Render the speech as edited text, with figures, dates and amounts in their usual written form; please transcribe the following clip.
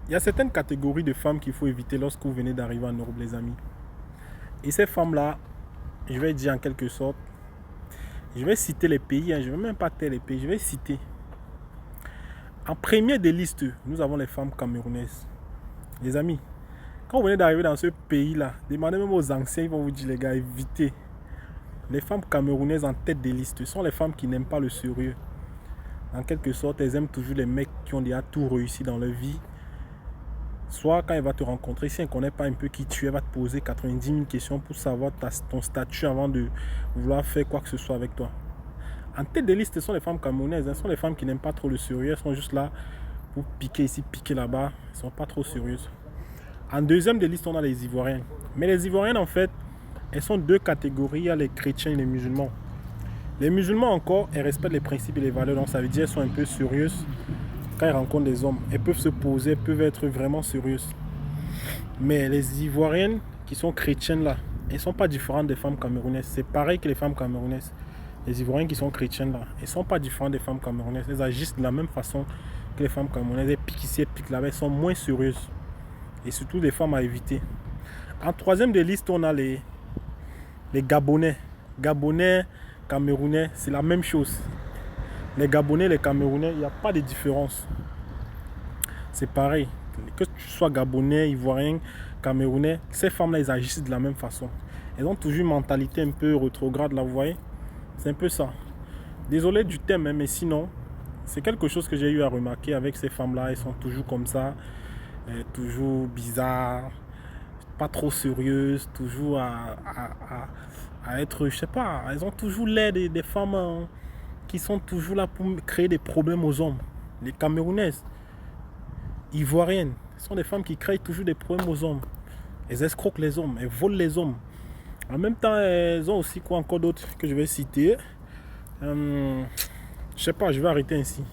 Il y a certaines catégories de femmes qu'il faut éviter lorsque vous venez d'arriver en Europe, les amis. Et ces femmes-là, je vais dire en quelque sorte, je vais citer les pays, je ne vais même pas taire les pays, je vais citer. En premier des listes, nous avons les femmes camerounaises. Les amis, quand vous venez d'arriver dans ce pays-là, demandez même aux anciens, ils vont vous dire, les gars, évitez. Les femmes camerounaises en tête des listes sont les femmes qui n'aiment pas le sérieux. En quelque sorte, elles aiment toujours les mecs qui ont déjà tout réussi dans leur vie. Soit quand elle va te rencontrer, si elle ne connaît pas un peu qui tu es, elle va te poser 90 000 questions pour savoir ton statut avant de vouloir faire quoi que ce soit avec toi. En tête de liste, ce sont les femmes camerounaises. Ce sont les femmes qui n'aiment pas trop le sérieux. Elles sont juste là pour piquer ici, piquer là-bas. Elles ne sont pas trop sérieuses. En deuxième de liste, on a les Ivoiriennes. Mais les Ivoiriennes, en fait, elles sont deux catégories. Il y a les chrétiens et les musulmans. Les musulmans, encore, elles respectent les principes et les valeurs. Donc, ça veut dire qu'elles sont un peu sérieuses. Quand elles rencontrent des hommes, elles peuvent se poser, elles peuvent être vraiment sérieuses. Mais les Ivoiriennes qui sont chrétiennes là, elles ne sont pas différentes des femmes camerounaises. C'est pareil que les femmes camerounaises. Les Ivoiriennes qui sont chrétiennes là, elles ne sont pas différentes des femmes camerounaises. Elles agissent de la même façon que les femmes camerounaises. Elles piquent ici, elles piquent là-bas. Elles sont moins sérieuses. Et surtout des femmes à éviter. En troisième des listes, on a les Gabonais. Gabonais, Camerounais, c'est la même chose. Les Gabonais, les Camerounais, il n'y a pas de différence. C'est pareil. Que tu sois Gabonais, Ivoirien, Camerounais, ces femmes-là, elles agissent de la même façon. Elles ont toujours une mentalité un peu rétrograde, là, vous voyez. C'est un peu ça. Désolé du thème, mais sinon, c'est quelque chose que j'ai eu à remarquer avec ces femmes-là. Elles sont toujours comme ça, toujours bizarres, pas trop sérieuses, toujours à être, je sais pas, elles ont toujours l'air des femmes qui sont toujours là pour créer des problèmes aux hommes. Les Camerounaises, Ivoiriennes, ce sont des femmes qui créent toujours des problèmes aux hommes. Elles escroquent les hommes, elles volent les hommes. En même temps, elles ont aussi quoi encore d'autre que je vais citer. Je sais pas, je vais arrêter ainsi.